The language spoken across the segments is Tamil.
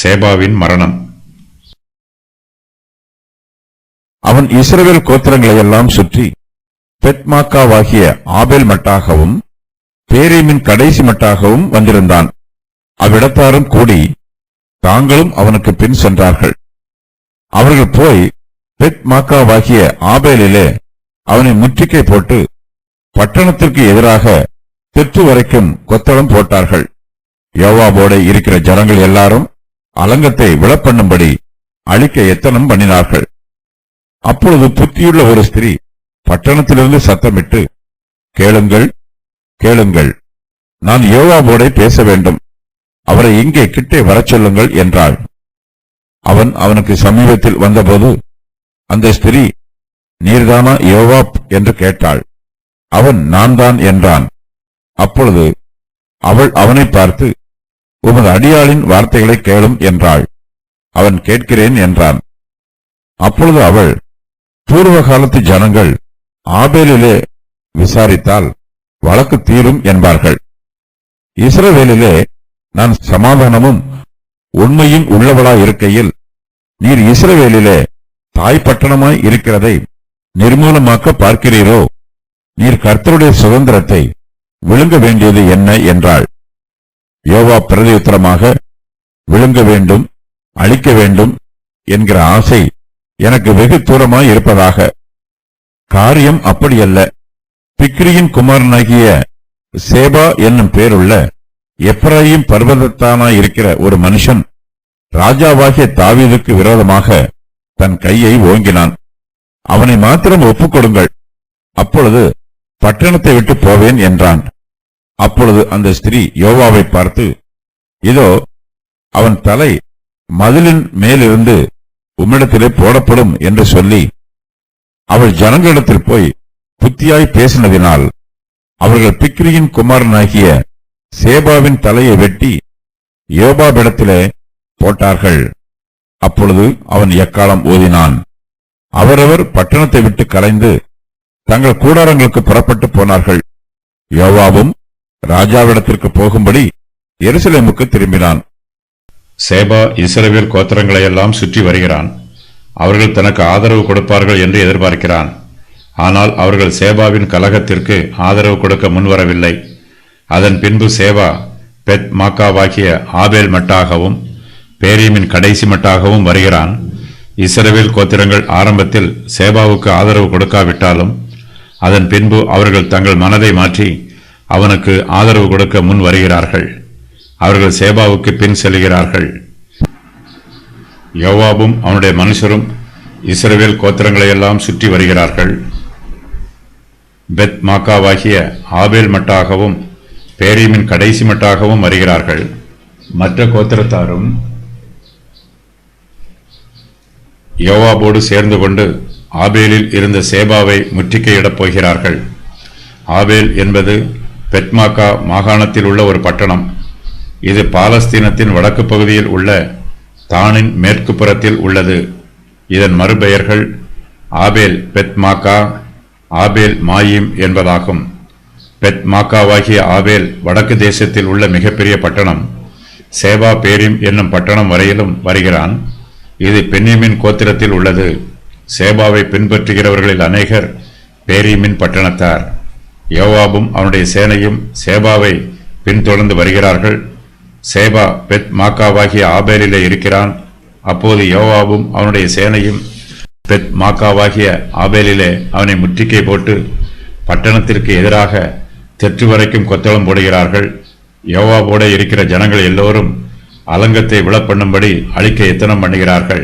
சேபாவின் மரணம். அவன் இஸ்ரவேல் கோத்திரங்களை எல்லாம் சுற்றி பெத்மாக்காவாகிய ஆபேல் மட்டாகவும் பேரீமின் கடைசி மட்டாகவும் வந்திருந்தான். அவ்விடத்தாரும் கூடி தாங்களும் அவனுக்கு பின் சென்றார்கள். அவர்கள் போய் பெத்மாக்காவாகிய ஆபேலிலே அவனை முற்றுகை போட்டு பட்டணத்திற்கு எதிராக தெற்கு வரைக்கும் கொத்தளம் போட்டார்கள். யோவாபோடு இருக்கிற ஜனங்கள் எல்லாரும் அலங்கத்தை விழப்பண்ணும்படி அழிக்க எத்தனம் பண்ணினார்கள். அப்பொழுது புத்தியுள்ள ஒரு ஸ்திரீ பட்டணத்திலிருந்து சத்தமிட்டு, கேளுங்கள், கேளுங்கள், நான் யோவாபோடை பேச வேண்டும், அவரை இங்கே கிட்டே வரச் சொல்லுங்கள் என்றாள். அவன் அவனுக்கு சமீபத்தில் வந்தபோது அந்த ஸ்திரீ, நீர்தானா யோவாப் என்று கேட்டாள். அவன் நான் தான் என்றான். அப்பொழுது அவள் அவனை பார்த்து, உமது அடியாளின் வார்த்தைகளை கேளும் என்றாள். அவன் கேட்கிறேன் என்றான். அப்பொழுது அவள், பூர்வ காலத்து ஜனங்கள் ஆபேலிலே விசாரித்தால் வழக்கு தீரும் என்பார்கள். இஸ்ரவேலிலே நான் சமாதானமும் உண்மையும் உள்ளவளாயிருக்கையில் நீர் இஸ்ரவேலிலே தாய்ப்பட்டணமாய் இருக்கிறதை நிர்மூலமாக்க பார்க்கிறீரோ? நீர் கர்த்தருடைய சுதந்திரத்தை விழுங்க வேண்டியது என்ன என்றாள். யோவா பிரதியுத்தரமாக, விழுங்க வேண்டும், அழிக்க வேண்டும் என்கிற ஆசை எனக்கு வெகு தூரமாய் இருப்பதாக. காரியம் அப்படியல்ல. பிக்ரியின் குமாரனாகிய சேபா என்னும் பேருள்ள எப்ராயிம் பர்வதத்தானாயிருக்கிற ஒரு மனுஷன் ராஜாவாகிய தாவீதுக்கு விரோதமாக தன் கையை ஓங்கினான். அவனை மாத்திரம் ஒப்புக்கொடுங்கள், அப்பொழுது பட்டணத்தை விட்டு போவேன் என்றான். அப்பொழுது அந்த ஸ்திரீ யோவாவை பார்த்து, இதோ அவன் தலை மதிலின் மேலிருந்து உம்மிடத்திலே போடப்படும் என்று சொல்லி அவள் ஜனங்களிடத்தில் போய் புத்தியாய் பேசினதினால் அவர்கள் பிக்ரியின் குமாரனாகிய சேபாவின் தலையை வெட்டி யோவாபிடத்திலே போட்டார்கள். அப்பொழுது அவன் எக்காலம் ஊதினான். அவரவர் பட்டணத்தை விட்டு கலைந்து தங்கள் கூடாரங்களுக்கு புறப்பட்டு போனார்கள். யோவாவும் ராஜாவிடத்திற்கு போகும்படி எருசலேமுக்கு திரும்பினான். சேபா இஸ்ரவேல் கோத்திரங்களையெல்லாம் சுற்றி வருகிறான். அவர்கள் தனக்கு ஆதரவு கொடுப்பார்கள் என்று எதிர்பார்க்கிறான். ஆனால் அவர்கள் சேபாவின் கலகத்திற்கு ஆதரவு கொடுக்க முன்வரவில்லை. அதன் பின்பு சேபா பெத் மாக்காவாகிய ஆபேல் மட்டாகவும் பேரீமின் கடைசி மட்டாகவும் வருகிறான். இஸ்ரவேல் கோத்திரங்கள் ஆரம்பத்தில் சேபாவுக்கு ஆதரவு கொடுக்காவிட்டாலும் அதன் பின்பு அவர்கள் தங்கள் மனதை மாற்றி அவனுக்கு ஆதரவு கொடுக்க முன் வருகிறார்கள். அவர்கள் சேபாவுக்கு பின் செல்கிறார்கள். யோவாபும் அவனுடைய மனுஷரும் இஸ்ரவேல் கோத்திரங்களையெல்லாம் சுற்றி வருகிறார்கள். பெத் மாக்காவாகிய ஆபேல் மட்டாகவும் பேரீமின் கடைசி மட்டாகவும் வருகிறார்கள். மற்ற கோத்திரத்தாரும் யோவாபோடு சேர்ந்து கொண்டு ஆபேலில் இருந்த சேபாவை முற்றுகையிடப் போகிறார்கள். ஆபேல் என்பது பெத்மாக்கா மாகாணத்தில் உள்ள ஒரு பட்டணம். இது பாலஸ்தீனத்தின் வடக்கு பகுதியில் உள்ள தானின் மேற்கு புறத்தில் உள்ளது. இதன் மறுபெயர்கள் ஆபேல் பெத்மாக்கா, ஆபேல் மாயிம் என்பதாகும். பெத்மாக்காவாகிய ஆபேல் வடக்கு தேசத்தில் உள்ள மிகப்பெரிய பட்டணம். சேபா பேரிம் என்னும் பட்டணம் வரையிலும் வருகிறான். இது பென்யமின் கோத்திரத்தில் உள்ளது. சேபாவை பின்பற்றுகிறவர்களில் அநேகர் பேரீமின் பட்டணத்தார். யோவாபும் அவனுடைய சேனையும் சேபாவை பின்தொடர்ந்து வருகிறார்கள். சேபா பெத் மாக்காவாகிய ஆபேலிலே இருக்கிறான். அப்போது யோவாபும் அவனுடைய சேனையும் பெத் மாக்காவாகிய ஆபேலிலே அவனை முற்றுகை போட்டு பட்டணத்திற்கு எதிராக தெற்கு வரைக்கும் கொத்தளம் போடுகிறார்கள். யோவாபோட இருக்கிற ஜனங்கள் எல்லோரும் அலங்கத்தை விழப்பண்ணும்படி அழிக்க எத்தனம் பண்ணுகிறார்கள்.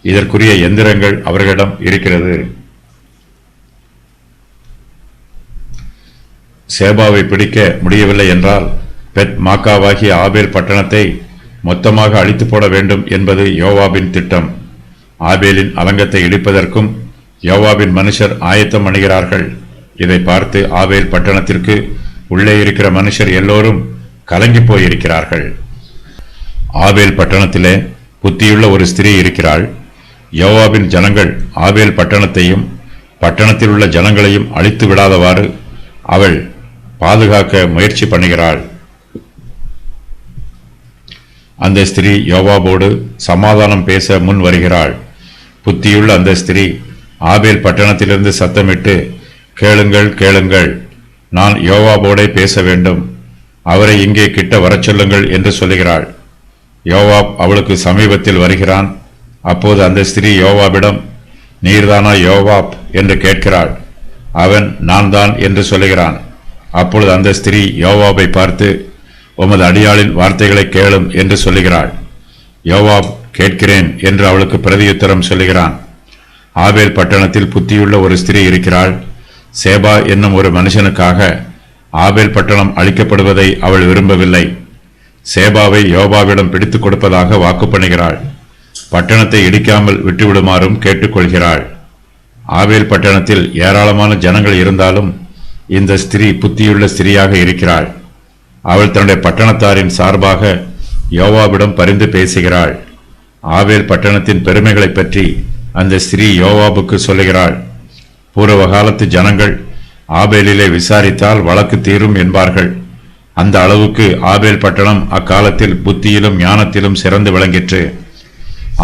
இதற்குரிய எந்திரங்கள் அவர்களிடம் இருக்கிறது. சேபாவை பிடிக்க முடியவில்லை என்றால் பெத் மாக்காவாகிய ஆபேல் பட்டணத்தை மொத்தமாக அழித்து போட வேண்டும் என்பது யோவாபின் திட்டம். ஆபேலின் அலங்கத்தை இடிப்பதற்கும் யோவாபின் மனுஷர் ஆயத்தம் அணுகிறார்கள். இதை பார்த்து ஆபேல் பட்டணத்திற்கு உள்ளே இருக்கிற மனுஷர் எல்லோரும் கலங்கி போயிருக்கிறார்கள். ஆபேல் பட்டணத்திலே புத்தியுள்ள ஒரு ஸ்திரீ இருக்கிறாள். யோவாபின் ஜனங்கள் ஆபேல் பட்டணத்தையும் பட்டணத்தில் உள்ள ஜனங்களையும் அழித்து விடாதவாறு அவள் பாதுகாக்க முயற்சி பண்ணுகிறாள். அந்த ஸ்திரீ யோவாபோடு சமாதானம் பேச முன் வருகிறாள். புத்தியுள்ள அந்த ஸ்திரீ ஆபேல் பட்டணத்திலிருந்து சத்தமிட்டு, கேளுங்கள் கேளுங்கள், நான் யோவாபோடே பேச வேண்டும், அவரை இங்கே கிட்ட வரச் சொல்லுங்கள் என்று சொல்லுகிறாள். யோவாப் அவளுக்கு சமீபத்தில் வருகிறான். அப்போது அந்த ஸ்திரீ யோவாபிடம், நீர்தானா யோவாப் என்று கேட்கிறாள். அவன் நான் தான் என்று சொல்லுகிறான். அப்பொழுது அந்த ஸ்திரீ யோவாபை பார்த்து, உமது அடியாளின் வார்த்தைகளை கேளும் என்று சொல்லுகிறாள். யோவாப் கேட்கிறேன் என்று அவளுக்கு பிரதியுத்தரம் சொல்லுகிறான். ஆபேல் பட்டணத்தில் புத்தியுள்ள ஒரு ஸ்திரீ இருக்கிறாள். சேபா என்னும் ஒரு மனுஷனுக்காக ஆபேல் பட்டணம் அழிக்கப்படுவதை அவள் விரும்பவில்லை. சேபாவை யோவாவிடம் பிடித்துக் கொடுப்பதாக வாக்கு பண்ணுகிறாள். பட்டணத்தை இடிக்காமல் விட்டுவிடுமாறும் கேட்டுக்கொள்கிறாள். ஆபேல் பட்டணத்தில் ஏராளமான ஜனங்கள் இருந்தாலும் இந்த ஸ்திரீ புத்தியுள்ள ஸ்திரீயாக இருக்கிறாள். அவள் தன்னுடைய பட்டணத்தாரின் சார்பாக யோவாவிடம் பரிந்து பேசுகிறாள். ஆபேல் பட்டணத்தின் பெருமைகளை பற்றி அந்த ஸ்திரீ யோவாபுக்கு சொல்லுகிறாள். பூர்வ காலத்து ஜனங்கள் ஆபேலிலே விசாரித்தால் வழக்கு தீரும் என்பார்கள். அந்த அளவுக்கு ஆபேல் பட்டணம் அக்காலத்தில் புத்தியிலும் ஞானத்திலும் சிறந்து விளங்கிற்று.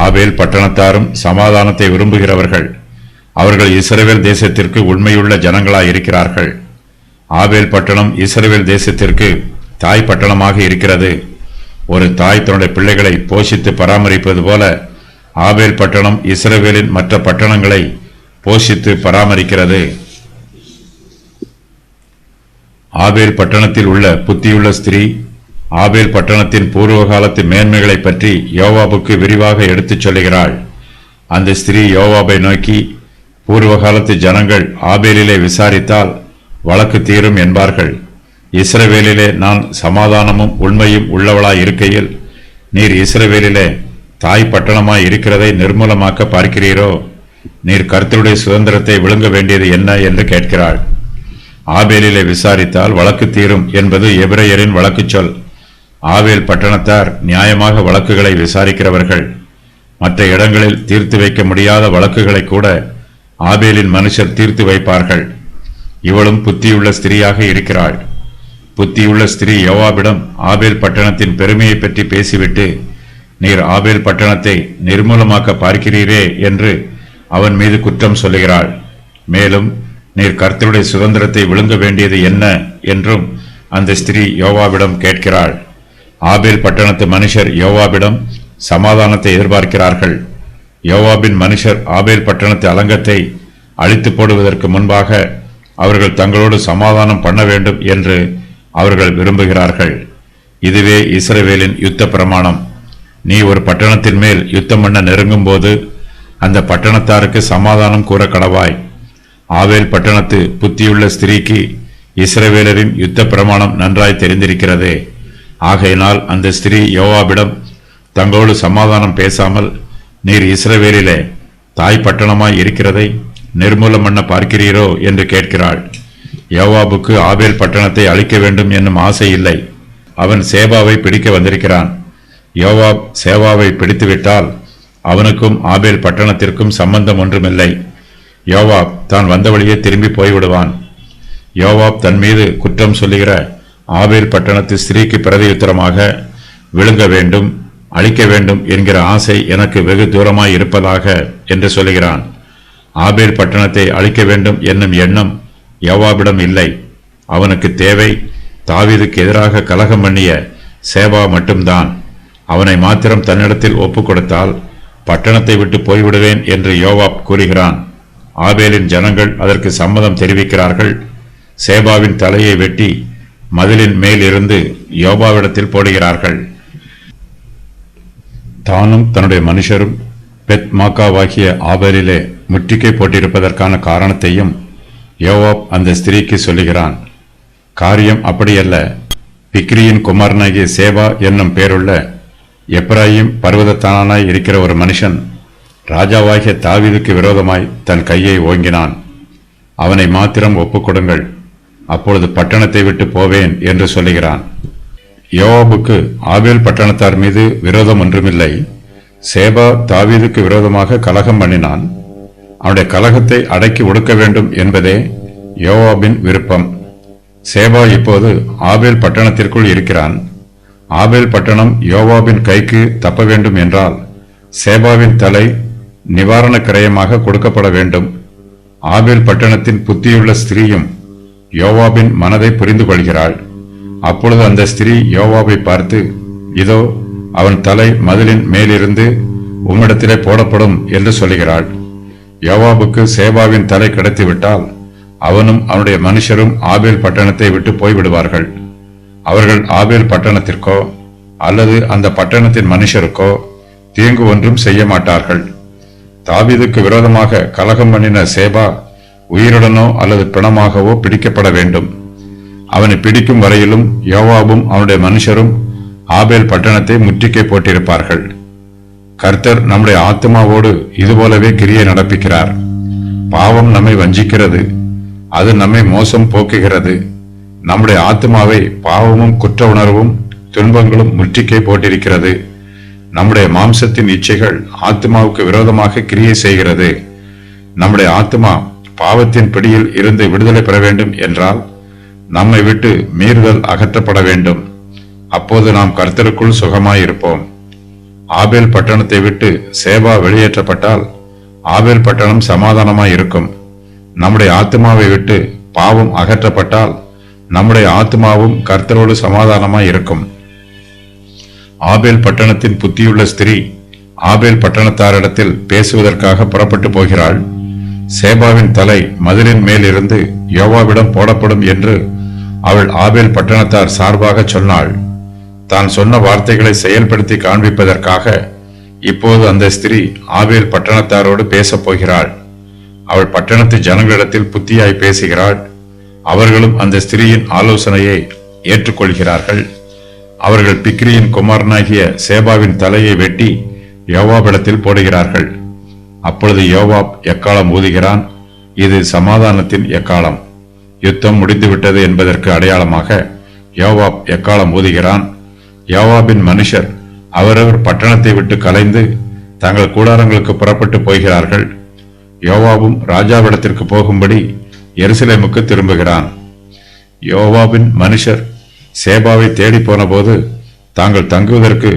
ஆபேல் பட்டணத்தாரும் சமாதானத்தை விரும்புகிறவர்கள். அவர்கள் இஸ்ரவேல் தேசத்திற்கு உண்மையுள்ள ஜனங்களாயிருக்கிறார்கள். ஆபேல் பட்டணம் இஸ்ரவேல் தேசத்திற்கு தாய் பட்டணமாக இருக்கிறது. ஒரு தாய் தன்னுடைய பிள்ளைகளை போஷித்து பராமரிப்பது போல ஆபேல் பட்டணம் இஸ்ரவேலின் மற்ற பட்டணங்களை போஷித்து பராமரிக்கிறது. ஆபேல் பட்டணத்தில் உள்ள புத்தியுள்ள ஸ்திரீ ஆபேல் பட்டணத்தின் பூர்வகாலத்து மேன்மைகளை பற்றி யோவாபுக்கு விரிவாக எடுத்துச் சொல்லுகிறாள். அந்த ஸ்திரீ யோவாபை நோக்கி, பூர்வகாலத்து ஜனங்கள் ஆபேலிலே விசாரித்தால் வழக்கு தீரும் என்பார்கள். இஸ்ரவேலிலே நான் சமாதானமும் உண்மையும் உள்ளவளாய் இருக்கையில் நீர் இஸ்ரவேலிலே தாய் பட்டணமாய் இருக்கிறதை நிர்மூலமாக்க பார்க்கிறீரோ? நீர் கர்த்தருடைய சுதந்திரத்தை விழுங்க வேண்டியது என்ன என்று கேட்கிறாள். ஆபேலிலே விசாரித்தால் வழக்கு தீரும் என்பது எபிரேயரின் வழக்கு சொல். ஆபேல் பட்டணத்தார் நியாயமாக வழக்குகளை விசாரிக்கிறவர்கள். மற்ற இடங்களில் தீர்த்து வைக்க முடியாத வழக்குகளை கூட ஆபேலின் மனுஷர் தீர்த்து வைப்பார்கள். இவளும் புத்தியுள்ள ஸ்திரீயாக இருக்கிறாள். புத்தியுள்ள ஸ்திரீ யோவாபிடம் ஆபேல் பட்டணத்தின் பெருமையை பற்றி பேசிவிட்டு, நீர் ஆபேல் பட்டணத்தை நிர்மூலமாக்க பார்க்கிறீரே என்று அவன் மீது குற்றம் சொல்லுகிறாள். மேலும் நீர் கர்த்தருடைய சுதந்திரத்தை விழுங்க வேண்டியது என்ன என்றும் அந்த ஸ்திரீ யோவாபிடம் கேட்கிறாள். ஆபேல் பட்டணத்து மனுஷர் யோவாபிடம் சமாதானத்தை எதிர்பார்க்கிறார்கள். யோவாபின் மனுஷர் ஆபேல் பட்டணத்து அலங்கத்தை அழித்து போடுவதற்கு முன்பாக அவர்கள் தங்களோடு சமாதானம் பண்ண வேண்டும் என்று அவர்கள் விரும்புகிறார்கள். இதுவே இஸ்ரவேலின் யுத்த பிரமாணம். நீ ஒரு பட்டணத்தின் மேல் யுத்தம் பண்ண நெருங்கும் போது அந்த பட்டணத்தாருக்கு சமாதானம் கூற கடவாய். ஆபேல் பட்டணத்து புத்தியுள்ள ஸ்திரீக்கு இஸ்ரவேலரின் யுத்த பிரமாணம் நன்றாய் தெரிந்திருக்கிறது. ஆகையினால் அந்த ஸ்திரீ யோவாபிடம் தங்களோடு சமாதானம் பேசாமல், நீர் இஸ்ரவேலிலே தாய் பட்டணமாய் இருக்கிறதை நிர்மூலம் பண்ண பார்க்கிறீரோ என்று கேட்கிறாள். யோவாபுக்கு ஆபேல் பட்டணத்தை அழிக்க வேண்டும் என்னும் ஆசை இல்லை. அவன் சேபாவை பிடிக்க வந்திருக்கிறான். யோவாப் சேபாவை பிடித்துவிட்டால் அவனுக்கும் ஆபேல் பட்டணத்திற்கும் சம்பந்தம் ஒன்றுமில்லை. யோவாப் தான் வந்த வழியே திரும்பி போய்விடுவான். யோவாப் தன் மீது குற்றம் சொல்லுகிற ஆபேல் பட்டணத்து ஸ்திரீக்கு பிரதியுத்தரமாக, விழுங்க வேண்டும், அழிக்க வேண்டும் என்கிற ஆசை எனக்கு வெகு தூரமாய் இருப்பதாக என்று சொல்லுகிறான். ஆபேல் பட்டணத்தை அழிக்க வேண்டும் என்னும் எண்ணம் யோவாபிடம் இல்லை. அவனுக்கு தேவை தாவீதுக்கு எதிராக கலகம் பண்ணிய சேபா மட்டும்தான். அவனை மாத்திரம் தன்னிடத்தில் ஒப்புக் கொடுத்தால் பட்டணத்தை விட்டு போய்விடுவேன் என்று யோவாப் கூறுகிறான். ஆபேலின் ஜனங்கள் அதற்கு சம்மதம் தெரிவிக்கிறார்கள். சேபாவின் தலையை வெட்டி மதிலின் மேல் இருந்து யோவாவிடத்தில் போடுகிறார்கள். தானும் தன்னுடைய மனுஷரும் பெத் மாக்காவாகிய ஆபேலிலே முற்றுகை போட்டிருப்பதற்கான காரணத்தையும் யோவாப் அந்த ஸ்திரீக்கு சொல்லுகிறான். காரியம் அப்படியல்ல. பிக்ரியின் குமாரனாகிய சேபா என்னும் பேருள்ள எப்ராயிம் பர்வதத்தானாய் இருக்கிற ஒரு மனுஷன் ராஜாவாகிய தாவீதுக்கு விரோதமாய் தன் கையை ஓங்கினான். அவனை மாத்திரம் ஒப்புக்கொடுங்கள், அப்பொழுது பட்டணத்தை விட்டு போவேன் என்று சொல்லுகிறான். யோவாபுக்கு ஆபேல் பட்டணத்தார் மீது விரோதம் ஒன்றுமில்லை. சேபா தாவீதுக்கு விரோதமாக கலகம் பண்ணினான். அவனுடைய கலகத்தை அடக்கி ஒடுக்க வேண்டும் என்பதே யோவாபின் விருப்பம். சேபா இப்போது ஆபேல் பட்டணத்திற்குள் இருக்கிறான். ஆபேல் பட்டணம் யோவாபின் கைக்கு தப்ப வேண்டும் என்றால் சேபாவின் தலை நிவாரண கிரயமாக கொடுக்கப்பட வேண்டும். ஆபேல் பட்டணத்தின் புத்தியுள்ள ஸ்திரீயும் யோவாபின் மனதை புரிந்து கொள்கிறாள். அப்பொழுது அந்த ஸ்திரீ யோவாபை பார்த்து, இதோ அவன் தலை மதிலின் மேலிருந்து உம்மிடத்திலே போடப்படும் என்று சொல்லுகிறாள். யோவாபுக்கு சேபாவின் தலை கிடைத்துவிட்டால் அவனும் அவனுடைய மனுஷரும் ஆபேல் பட்டணத்தை விட்டு போய்விடுவார்கள். அவர்கள் ஆபேல் பட்டணத்திற்கோ அல்லது அந்த பட்டணத்தின் மனுஷருக்கோ தீங்கு ஒன்றும் செய்ய மாட்டார்கள். தாவீதுக்கு விரோதமாக கலகம் பண்ணின சேபா உயிருடனோ அல்லது பிணமாகவோ பிடிக்கப்பட வேண்டும். அவனை பிடிக்கும் வரையிலும் யோவாபும் அவனுடைய மனுஷரும் ஆபேல் பட்டணத்தை முற்றுகை போட்டிருப்பார்கள். கர்த்தர் நம்முடைய ஆத்மாவோடு இதுபோலவே கிரியை நடப்பிக்கிறார். பாவம் நம்மை வஞ்சிக்கிறது, அது நம்மை மோசம் போக்குகிறது. நம்முடைய ஆத்மாவை பாவமும் குற்ற உணர்வும் துன்பங்களும் முற்றுகை போட்டிருக்கிறது. நம்முடைய மாம்சத்தின் இச்சைகள் ஆத்மாவுக்கு விரோதமாக கிரியை செய்கிறது. நம்முடைய ஆத்மா பாவத்தின் பிடியில் இருந்து விடுதலை பெற வேண்டும் என்றால் நம்மை விட்டு மீறுதல் அகற்றப்பட வேண்டும். அப்போது நாம் கர்த்தருக்குள் சுகமாயிருப்போம். ஆபேல் பட்டணத்தை விட்டு சேபா வெளியேற்றப்பட்டால் ஆபேல் பட்டணம் சமாதானமாயிருக்கும். நம்முடைய ஆத்மாவை விட்டு பாவம் அகற்றப்பட்டால் நம்முடைய ஆத்மாவும் கர்த்தரோடு சமாதானமாயிருக்கும். ஆபேல் பட்டணத்தின் புத்தியுள்ள ஸ்திரீ ஆபேல் பட்டணத்தாரிடத்தில் பேசுவதற்காக புறப்பட்டு போகிறாள். சேபாவின் தலை மதிலின் மேல் இருந்து யோவாவிடம் போடப்படும் என்று அவள் ஆபேல் பட்டணத்தார் சார்பாக சொன்னாள். தான் சொன்ன வார்த்தைகளை செயல்படுத்தி காண்பிப்பதற்காக இப்போது அந்த ஸ்திரீ ஆபேல் பட்டணத்தாரோடு பேசப் போகிறாள். அவள் பட்டணத்து ஜனங்களிடத்தில் புத்தியாய் பேசுகிறாள். அவர்களும் அந்த ஸ்திரீயின் ஆலோசனையை ஏற்றுக்கொள்கிறார்கள். அவர்கள் பிக்ரியின் குமாரனாகிய சேபாவின் தலையை வெட்டி யோவாபிடத்தில் போடுகிறார்கள். அப்பொழுது யோவாப் எக்காலம் ஊதுகிறான். இது சமாதானத்தின் எக்காலம், யுத்தம் முடிந்துவிட்டது என்பதற்கு அடையாளமாக யோவாப் எக்காலம் ஊதுகிறான். யோவாபின் மனுஷர் அவரவர் பட்டணத்தை விட்டு கலைந்து தங்கள் கூடாரங்களுக்கு புறப்பட்டு போகிறார்கள். யோவாபும் ராஜாவிடத்திற்கு போகும்படி எருசலேமுக்கு திரும்புகிறான். யோவாபின் மனுஷர் சேபாவை தேடி போன போது தாங்கள் தங்குவதற்கு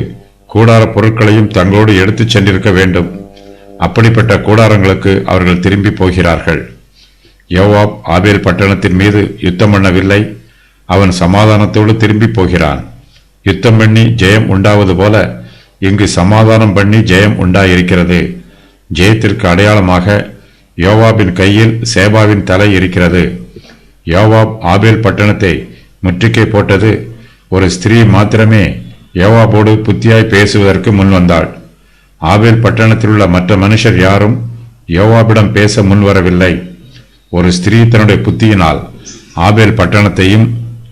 கூடார பொருட்களையும் தங்களோடு எடுத்துச் சென்றிருக்க வேண்டும். அப்படிப்பட்ட கூடாரங்களுக்கு அவர்கள் திரும்பி போகிறார்கள். யோவாப் ஆபேல் பட்டணத்தின் மீது யுத்தம் பண்ணவில்லை, அவன் சமாதானத்தோடு திரும்பி போகிறான். யுத்தம் பண்ணி ஜெயம் உண்டாவது போல இங்கு சமாதானம் பண்ணி ஜெயம் உண்டாயிருக்கிறது. ஜெயத்திற்கு அடையாளமாக யோவாபின் கையில் சேபாவின் தலை இருக்கிறது. யோவாப் ஆபேல் பட்டணத்தை முற்றுகை போட்டது. ஒரு ஸ்திரீ மாத்திரமே யோவாபோடு புத்தியாய் பேசுவதற்கு முன் வந்தாள். ஆபேல் பட்டணத்தில் உள்ள மற்ற மனுஷர் யாரும் யோவாபிடம் பேச முன்வரவில்லை. ஒரு ஸ்திரீ தன்னுடைய புத்தியினால் ஆபேல் பட்டணத்தையும்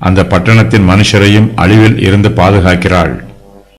அந்த பட்டணத்தின் மனுஷரையும் அழிவில் இருந்து பாதுகாக்கிறாள்.